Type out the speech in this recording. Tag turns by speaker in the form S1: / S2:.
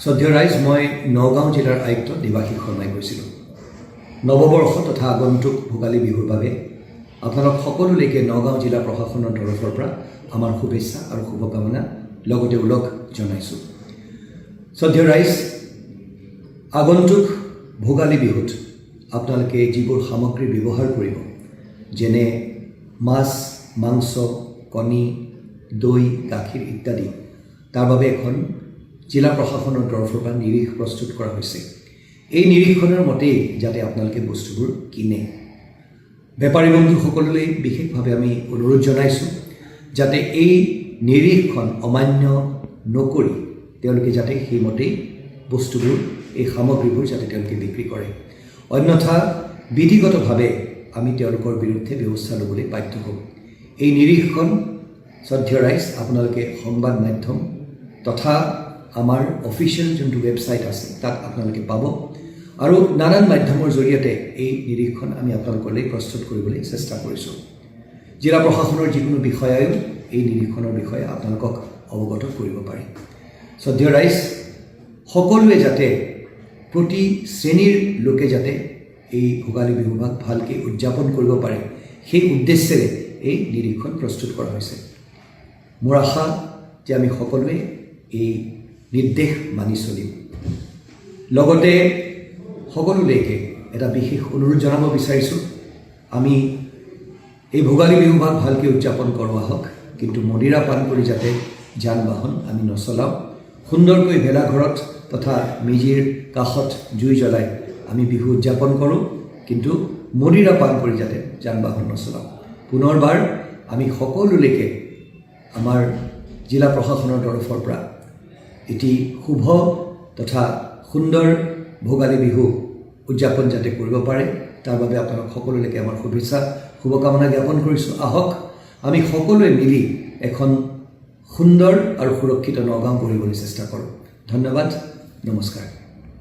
S1: শ্ৰদ্ধেয় ৰাইজ, মই নগাঁও জিলাৰ আয়ুক্ত দেৱাশীষ শৰ্মাই কৈছিলোঁ। নৱবৰ্ষ তথা আগন্তুক ভোগালী বিহুৰ বাবে আপোনালোক সকলোলৈকে নগাঁও জিলা প্ৰশাসনৰ তৰফৰ পৰা আমাৰ শুভেচ্ছা আৰু শুভকামনা লগতে ওলগ জনাইছোঁ। শ্ৰদ্ধেয় ৰাইজ, আগন্তুক ভোগালী বিহুত আপোনালোকে যিবোৰ সামগ্ৰী ব্যৱহাৰ কৰিব, যেনে মাছ, মাংস, কণী, দৈ, গাখীৰ ইত্যাদি, তাৰ বাবে এখন জিলা প্ৰশাসনৰ তৰফৰ পৰা নিৰীখ প্ৰস্তুত কৰা হৈছে। এই নিৰীক্ষণৰ মতেই যাতে আপোনালোকে বস্তুবোৰ কিনে। বেপাৰী বন্ধুসকললৈ বিশেষভাৱে আমি অনুৰোধ জনাইছোঁ যাতে এই নিৰীক্ষণ অমান্য নকৰি তেওঁলোকে যাতে সেইমতেই বস্তুবোৰ, এই সামগ্ৰীবোৰ যাতে তেওঁলোকে বিক্ৰী কৰে। অন্যথা বিধিগতভাৱে আমি তেওঁলোকৰ বিৰুদ্ধে ব্যৱস্থা ল'বলৈ বাধ্য হ'ম। এই নিৰীক্ষণ শ্ৰদ্ধেয় ৰাইজ, আপোনালোকে সংবাদ মাধ্যম তথা আমাৰ অফিচিয়েল যোনটো ৱেবছাইট আছে তাত আপোনালোকে পাব আৰু নানান মাধ্যমৰ জৰিয়তে এই নিৰীক্ষণ আমি আপোনালোকলৈ প্ৰস্তুত কৰিবলৈ চেষ্টা কৰিছোঁ। জিলা প্ৰশাসনৰ যিকোনো বিষয়ায়ো এই নিৰীক্ষণৰ বিষয়ে আপোনালোকক অৱগত কৰিব পাৰে। শ্ৰদ্ধেয় ৰাইজ, সকলোৱে যাতে, প্ৰতি শ্ৰেণীৰ লোকে যাতে এই ভোগালী বিহুভাগ ভালকৈ উদযাপন কৰিব পাৰে, সেই উদ্দেশ্যেৰে এই নিৰীক্ষণ প্ৰস্তুত কৰা হৈছে। মোৰ আশা যে আমি সকলোৱে এই নিৰ্দেশ মানি চলিম। লগতে সকলোলৈকে এটা বিশেষ অনুৰোধ জনাব বিচাৰিছোঁ, আমি এই ভোগালী বিহুভাগ ভালকৈ উদযাপন কৰোঁ আহক, কিন্তু মদিৰা পান কৰি যাতে যান বাহন আমি নচলাওঁ। সুন্দৰকৈ ভেলাঘৰত তথা মেজিৰ কাষত জুই জ্বলাই আমি বিহু উদযাপন কৰোঁ, কিন্তু মদিৰা পান কৰি যাতে যান বাহন নচলাওঁ। পুনৰবাৰ আমি সকলোলৈকে আমাৰ জিলা প্ৰশাসনৰ তৰফৰ পৰা এটি শুভ তথা সুন্দৰ ভোগালী বিহু উদযাপন যাতে কৰিব পাৰে, তাৰ বাবে আপোনালোক সকলোলৈকে আমাৰ শুভেচ্ছা শুভকামনা জ্ঞাপন কৰিছোঁ। আহক আমি সকলোৱে মিলি এখন সুন্দৰ আৰু সুৰক্ষিত নগাঁও কৰিবলৈ চেষ্টা কৰোঁ। ধন্যবাদ, নমস্কাৰ।